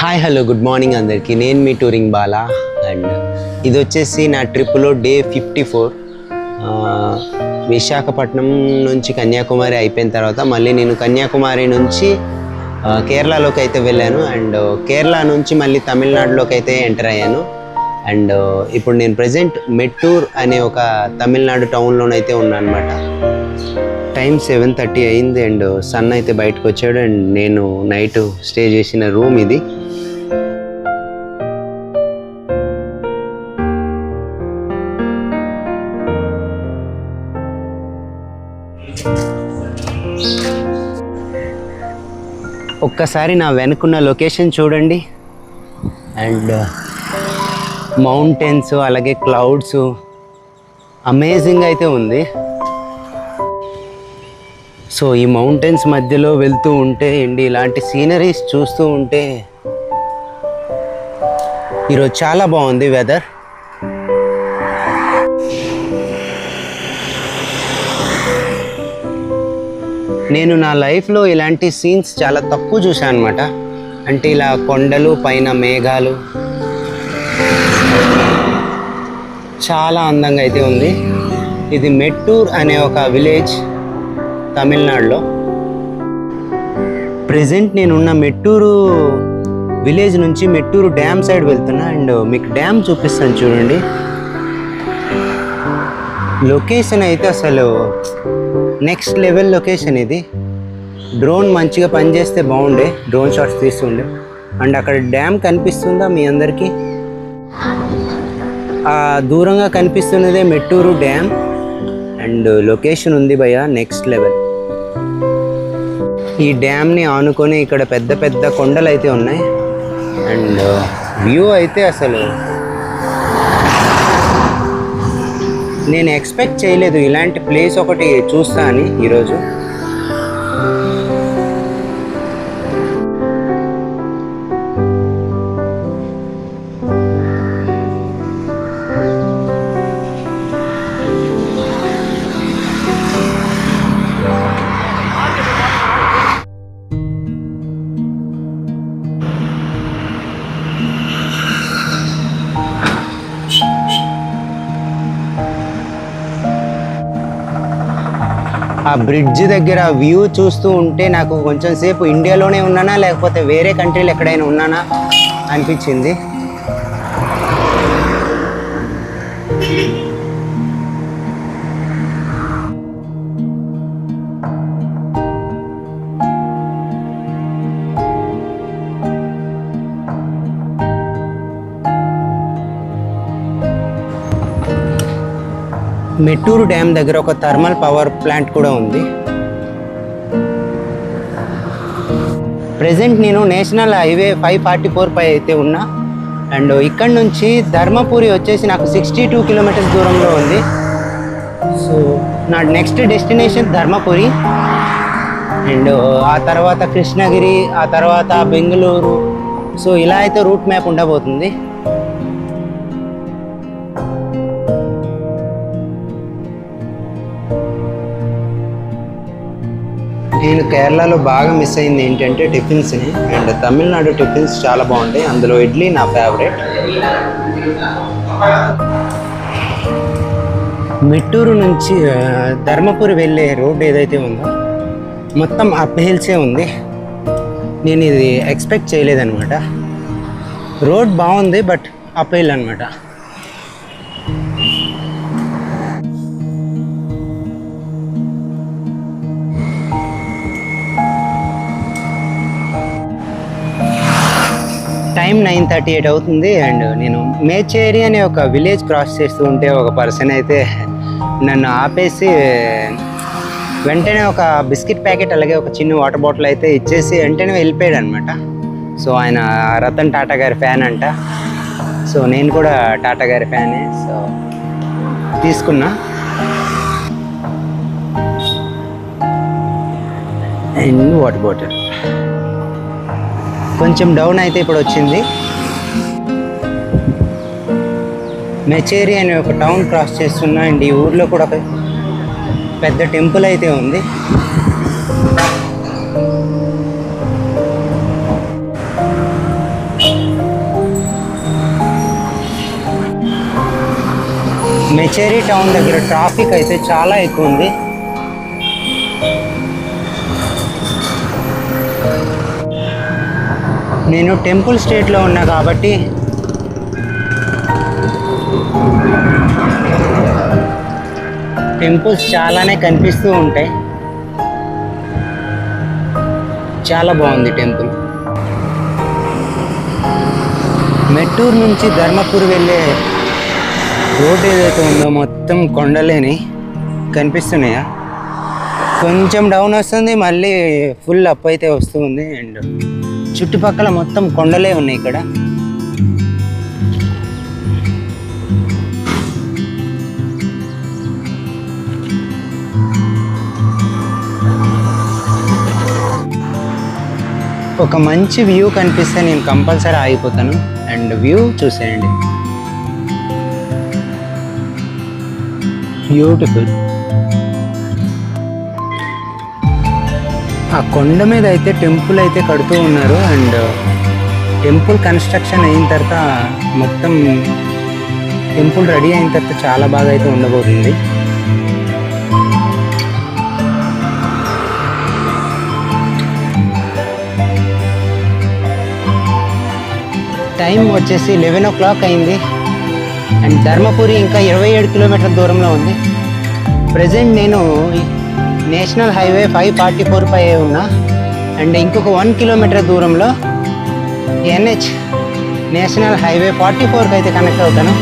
Hi hello good morning అందరికీ. నేను మీ touring Bala and ఇది వచ్చేసి నా ట్రిప్లో డే 54. విశాఖపట్నం నుంచి కన్యాకుమారి అయిపోయిన తర్వాత మళ్ళీ నేను కన్యాకుమారి నుంచి కేరళలోకి అయితే వెళ్ళాను అండ్ కేరళ నుంచి మళ్ళీ తమిళనాడులోకి అయితే ఎంటర్ అయ్యాను. అండ్ ఇప్పుడు నేను ప్రజెంట్ మెట్టూర్ అనే ఒక తమిళనాడు టౌన్లోనైతే ఉన్నాను అనమాట. టైం 7:30 అయింది అండ్ సన్ అయితే బయటకు వచ్చాడు అండ్ నేను నైట్ స్టే చేసిన రూమ్ ఇది. ఒక్కసారి నా వెనుకున్న లొకేషన్ చూడండి అండ్ మౌంటైన్స్ అలాగే క్లౌడ్స్ అమేజింగ్ అయితే ఉంది. సో ఈ మౌంటైన్స్ మధ్యలో వెళ్తూ ఉంటే అండి ఇలాంటి సీనరీస్ చూస్తూ ఉంటే ఈరోజు చాలా బాగుంది వెదర్. నేను నా లైఫ్లో ఇలాంటి సీన్స్ చాలా తక్కువ చూశాను అనమాట. అంటే ఇలా కొండలు పైన మేఘాలు చాలా అందంగా అయితే ఉంది. ఇది మెట్టూర్ అనే ఒక విలేజ్ తమిళనాడులో. ప్రజెంట్ నేనున్న మెట్టూరు విలేజ్ నుంచి మెట్టూరు డ్యామ్ సైడ్ వెళ్తున్నా అండ్ మీకు డ్యామ్ చూపిస్తాను చూడండి. లొకేషన్ అయితే అసలు నెక్స్ట్ లెవెల్ లొకేషన్ ఇది. డ్రోన్ మంచిగా పనిచేస్తే బాగుండే, డ్రోన్ షాట్స్ తీస్తుండే. అండ్ అక్కడ డ్యామ్ కనిపిస్తుందా మీ అందరికీ? ఆ దూరంగా కనిపిస్తున్నదే మెట్టూరు డ్యామ్ అండ్ లొకేషన్ ఉంది భయ్య నెక్స్ట్ లెవెల్. ఈ డ్యామ్ని ఆనుకొని ఇక్కడ పెద్ద పెద్ద కొండలు అయితే ఉన్నాయి అండ్ వ్యూ అయితే అసలు నేను ఎక్స్పెక్ట్ చేయలేదు ఇలాంటి ప్లేస్ ఒకటి చూస్తా అని ఈరోజు. ఆ బ్రిడ్జ్ దగ్గర వ్యూ చూస్తూ ఉంటే నాకు కొంచెం సేపు ఇండియాలోనే ఉన్నానా లేకపోతే వేరే కంట్రీలో ఎక్కడైనా ఉన్నానా అనిపించింది. మెట్టూరు డ్యామ్ దగ్గర ఒక థర్మల్ పవర్ ప్లాంట్ కూడా ఉంది. ప్రజెంట్ నేను నేషనల్ హైవే 544 పై అయితే ఉన్నా అండ్ ఇక్కడ నుంచి ధర్మపురి వచ్చేసి నాకు 62 కిలోమీటర్స్ దూరంలో ఉంది. సో నా నెక్స్ట్ డెస్టినేషన్ ధర్మపురి అండ్ ఆ తర్వాత కృష్ణగిరి, ఆ తర్వాత బెంగళూరు. సో ఇలా అయితే రూట్ మ్యాప్ ఉండబోతుంది. నేను కేరళలో బాగా మిస్ అయింది ఏంటంటే టిఫిన్స్ని. అండ్ తమిళనాడు టిఫిన్స్ చాలా బాగుంటాయి, అందులో ఇడ్లీ నా ఫేవరెట్. మెట్టూరు నుంచి ధర్మపురి వెళ్ళే రోడ్ ఏదైతే ఉందో మొత్తం అప్ హిల్సే ఉంది. నేను ఇది ఎక్స్పెక్ట్ చేయలేదన్నమాట. రోడ్ బాగుంది బట్ అప్ హిల్ అనమాట. టైం 9:38 అవుతుంది అండ్ నేను మేచేరి అనే ఒక విలేజ్ క్రాస్ చేస్తూ ఉంటే ఒక పర్సన్ అయితే నన్ను ఆపేసి వెంటనే ఒక బిస్కెట్ ప్యాకెట్ అలాగే ఒక చిన్న వాటర్ బాటిల్ అయితే ఇచ్చేసి వెంటనే వెళ్ళిపోయాడు అనమాట. సో ఆయన రతన్ టాటా గారి ఫ్యాన్ అంట. సో నేను కూడా టాటా గారి ఫ్యానే. సో తీసుకున్నా అండ్ వాటర్ బాటిల్. కొంచెం డౌన్ అయితే ఇప్పుడు వచ్చింది. మెచేరి అనే ఒక టౌన్ క్రాస్ చేస్తున్నా అండ్ ఈ ఊర్లో కూడా ఒక పెద్ద టెంపుల్ అయితే ఉంది. మెచేరి టౌన్ దగ్గర ట్రాఫిక్ అయితే చాలా ఎక్కువ ఉంది. నేను టెంపుల్ స్టేట్లో ఉన్నా కాబట్టి టెంపుల్స్ చాలానే కనిపిస్తూ ఉంటాయి. చాలా బాగుంది టెంపుల్. మెట్టూరు నుంచి ధర్మపూర్ వెళ్ళే రోడ్ ఏదైతే ఉందో మొత్తం కొండలేని కనిపిస్తున్నాయా. కొంచెం డౌన్ వస్తుంది, మళ్ళీ ఫుల్ అప్ అయితే వస్తుంది. అండ్ చుట్టుపక్కల మొత్తం కొండలే ఉన్నాయి ఇక్కడ. ఒక మంచి వ్యూ కనిపిస్తే నేను కంపల్సరీ ఆగిపోతాను. అండ్ వ్యూ చూసేయండి, బ్యూటిఫుల్. ఆ కొండ మీద అయితే టెంపుల్ అయితే కడుతూ ఉన్నారు. అండ్ టెంపుల్ కన్స్ట్రక్షన్ అయిన తర్వాత మొత్తం టెంపుల్ రెడీ అయిన తర్వాత చాలా బాగా అయితే ఉండబోతుంది. టైం వచ్చేసి 11 o'clock అయింది. అండ్ ధర్మపురి ఇంకా 27 కిలోమీటర్ల దూరంలో ఉంది. ప్రజెంట్ నేను నేషనల్ హైవే 544 పై ఉన్నా. అండ్ ఇంకొక 1 కిలోమీటర్ దూరంలో NH నేషనల్ హైవే 44కి అయితే కనెక్ట్ అవుతాను.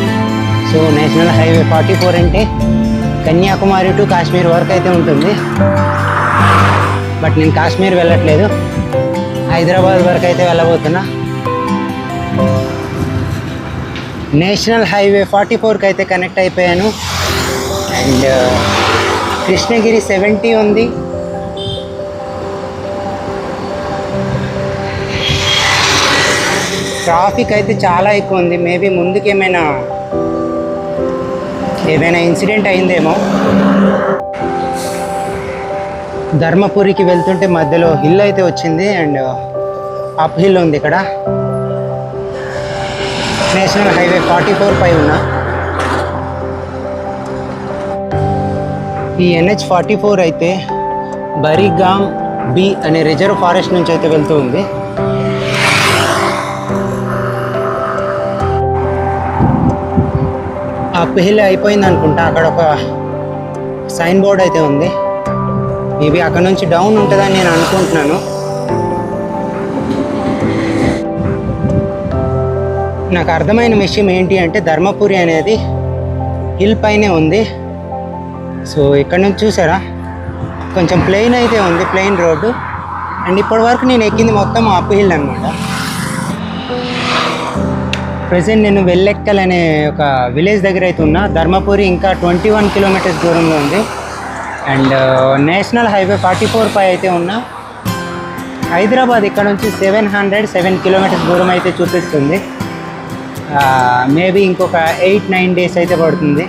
సో నేషనల్ హైవే 44 అంటే కన్యాకుమారి టు కాశ్మీర్ వరకు అయితే ఉంటుంది. బట్ నేను కాశ్మీర్ వెళ్ళట్లేదు, హైదరాబాద్ వరకు అయితే వెళ్ళబోతున్నా. నేషనల్ హైవే 44కి అయితే కనెక్ట్ అయిపోయాను. అండ్ కృష్ణగిరి 70 ఉంది. ట్రాఫిక్ అయితే చాలా ఎక్కువ ఉంది. మేబీ ముందుకు ఏమైనా ఇన్సిడెంట్ అయిందేమో. ధర్మపురికి వెళ్తుంటే మధ్యలో హిల్ అయితే వచ్చింది. అండ్ అప్ హిల్ ఉంది ఇక్కడ. నేషనల్ హైవే 44 పై ఉన్నా. ఈ NH 44 అయితే బరిగామ్ బి అనే రిజర్వ్ ఫారెస్ట్ నుంచి అయితే వెళ్తూ ఉంది. అప్ హిల్ అయిపోయింది అనుకుంటా. అక్కడ ఒక సైన్ బోర్డ్ అయితే ఉంది. మేబీ అక్కడ నుంచి డౌన్ ఉంటుందని నేను అనుకుంటున్నాను. నాకు అర్థమైన విషయం ఏంటి అంటే ధర్మపురి అనేది హిల్ పైనే ఉంది. సో ఇక్కడ నుంచి చూసారా, కొంచెం ప్లెయిన్ అయితే ఉంది, ప్లెయిన్ రోడ్డు. అండ్ ఇప్పటి వరకు నేను ఎక్కింది మొత్తం అప్ హిల్ అనమాట. ప్రజెంట్ నేను వెల్లెక్కల్ అనే ఒక విలేజ్ దగ్గర అయితే ఉన్నా. ధర్మపురి ఇంకా 21 కిలోమీటర్స్ దూరంలో ఉంది. అండ్ నేషనల్ హైవే 44 పై అయితే ఉన్నా. హైదరాబాద్ ఇక్కడ నుంచి 707 కిలోమీటర్స్ దూరం అయితే చూపిస్తుంది. మేబీ ఇంకొక 8-9 డేస్ అయితే పడుతుంది.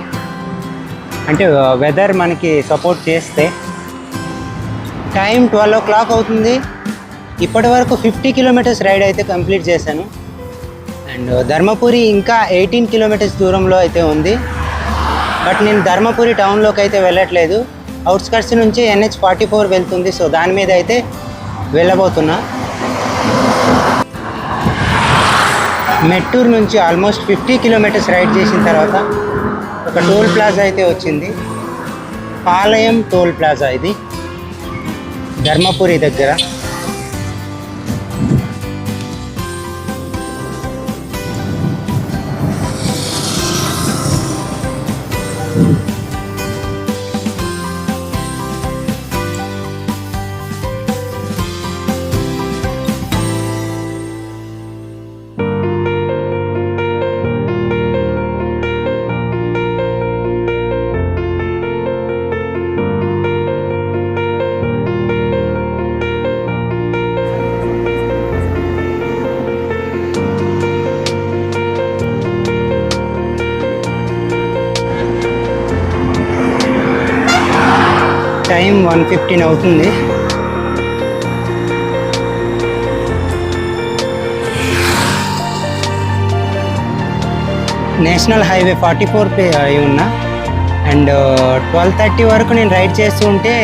అంటే వెదర్ మనకి సపోర్ట్ చేస్తే. టైం 12 o'clock అవుతుంది. ఇప్పటి వరకు 50 కిలోమీటర్స్ రైడ్ అయితే కంప్లీట్ చేశాను. అండ్ ధర్మపురి ఇంకా 18 కిలోమీటర్స్ దూరంలో అయితే ఉంది. బట్ నేను ధర్మపురి టౌన్లోకి అయితే వెళ్ళట్లేదు. అవుట్స్కట్స్ నుంచి NH 44 వెళ్తుంది. సో దాని మీద అయితే వెళ్ళబోతున్నా. మెట్టూరు నుంచి ఆల్మోస్ట్ 50 కిలోమీటర్స్ రైడ్ చేసిన తర్వాత ఒక టోల్ ప్లాజా అయితే వచ్చింది. పాలయం టోల్ ప్లాజా ఇది ధర్మపురి దగ్గర. టైం 1:15 అవుతుంది. నేషనల్ హైవే 44 పై అయి ఉన్నా. అండ్ 12:30 వరకు నేను రైడ్ చేస్తూ ఉంటే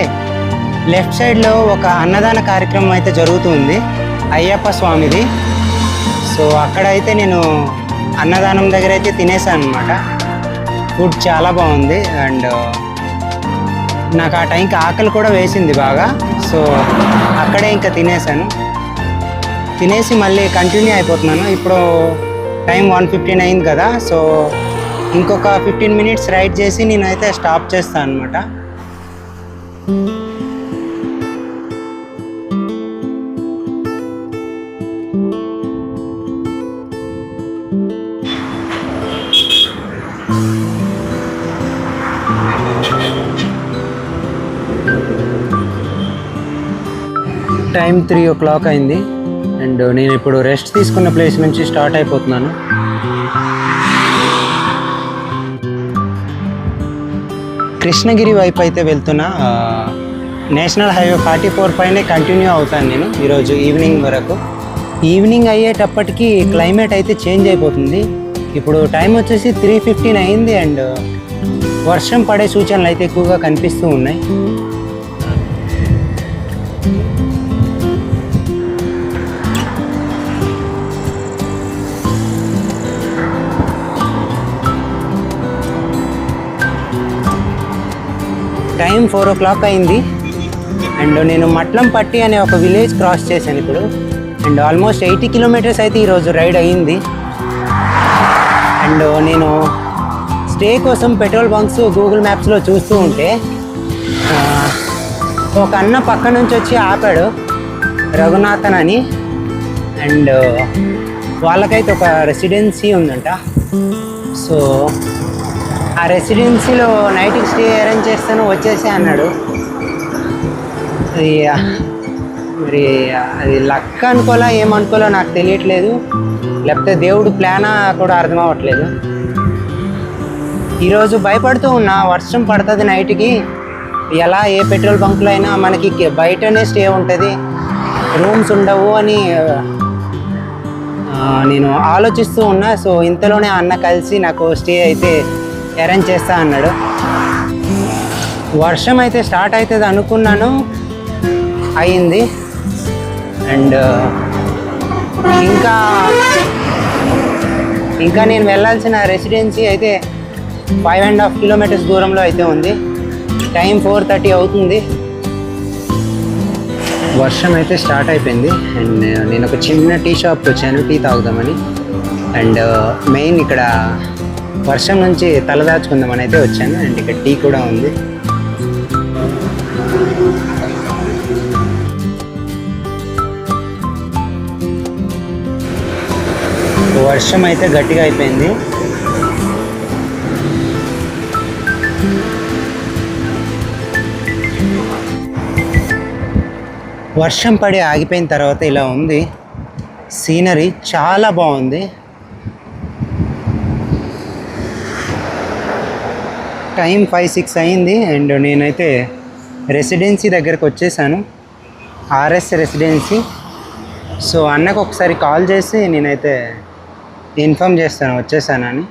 లెఫ్ట్ సైడ్లో ఒక అన్నదాన కార్యక్రమం అయితే జరుగుతుంది అయ్యప్ప స్వామిది. సో అక్కడైతే నేను అన్నదానం దగ్గర అయితే తినేసాను అనమాట. ఫుడ్ చాలా బాగుంది అండ్ నాకు ఆ టైంకి ఆకలి కూడా వేసింది బాగా. సో అక్కడే ఇంకా తినేసి మళ్ళీ కంటిన్యూ అయిపోతున్నాను. ఇప్పుడు టైం 1:15 అయింది కదా. సో ఇంకొక 15 మినిట్స్ రైడ్ చేసి నేనైతే స్టాప్ చేస్తాను అనమాట. టైం 3 అయింది అండ్ నేను ఇప్పుడు రెస్ట్ తీసుకున్న ప్లేస్ నుంచి స్టార్ట్ అయిపోతున్నాను. కృష్ణగిరి వైపు అయితే వెళ్తున్నా. నేషనల్ హైవే 44 పైనే కంటిన్యూ అవుతాను నేను ఈరోజు ఈవినింగ్ వరకు. ఈవినింగ్ అయ్యేటప్పటికి క్లైమేట్ అయితే చేంజ్ అయిపోతుంది. ఇప్పుడు టైం వచ్చేసి 3:15 అయింది అండ్ వర్షం పడే సూచనలు అయితే ఎక్కువగా కనిపిస్తూ ఉన్నాయి. టైం 4 అయింది అండ్ నేను మట్లంపట్టి అనే ఒక విలేజ్ క్రాస్ చేశాను ఇప్పుడు. అండ్ ఆల్మోస్ట్ 80 కిలోమీటర్స్ అయితే ఈరోజు రైడ్ అయ్యింది. అండ్ నేను స్టే కోసం పెట్రోల్ బంక్స్ గూగుల్ మ్యాప్స్లో చూస్తూ ఉంటే ఒక అన్న పక్క నుంచి వచ్చి ఆపాడు, రఘునాథన్ అని. అండ్ వాళ్ళకైతే ఒక రెసిడెన్సీ ఉందంట. సో ఆ రెసిడెన్సీలో నైట్కి స్టే అరేంజ్ చేస్తాను వచ్చేసి అన్నాడు. మరి అది లక్ అనుకోవాలా ఏమనుకోవాలో నాకు తెలియట్లేదు, లేకపోతే దేవుడు ప్లానా కూడా అర్థం అవ్వట్లేదు. ఈరోజు భయపడుతూ ఉన్నా వర్షం పడుతుంది నైట్కి, ఎలా ఏ పెట్రోల్ బంక్లో అయినా మనకి బయటనే స్టే ఉంటుంది, రూమ్స్ ఉండవు అని నేను ఆలోచిస్తూ ఉన్నా. సో ఇంతలోనే అన్న కలిసి నాకు స్టే అయితే అరేంజ్ చేస్తా అన్నాడు. వర్షం అయితే స్టార్ట్ అవుతుంది అనుకున్నాను, అయింది. అండ్ ఇంకా నేను వెళ్ళాల్సిన రెసిడెన్సీ అయితే 5.5 కిలోమీటర్స్ దూరంలో అయితే ఉంది. టైం 4:30 అవుతుంది. వర్షం అయితే స్టార్ట్ అయిపోయింది అండ్ నేను ఒక చిన్న టీ షాప్కి వచ్చాను టీ తాగుదామని. అండ్ మెయిన్ ఇక్కడ వర్షం నుంచి తలదాచుకుందామని అయితే వచ్చాను. అండ్ ఇక్కడ టీ కూడా ఉంది. వర్షం అయితే గట్టిగా అయిపోయింది. వర్షం పడి ఆగిపోయిన తర్వాత ఇలా ఉంది సీనరీ, చాలా బాగుంది. టైం 5-6 అయింది అండ్ నేనైతే రెసిడెన్సీ దగ్గరకు వచ్చేసాను, ఆర్ఎస్ రెసిడెన్సీ. సో అన్నకు ఒకసారి కాల్ చేసి నేనైతే ఇన్ఫామ్ చేస్తాను వచ్చేసానని.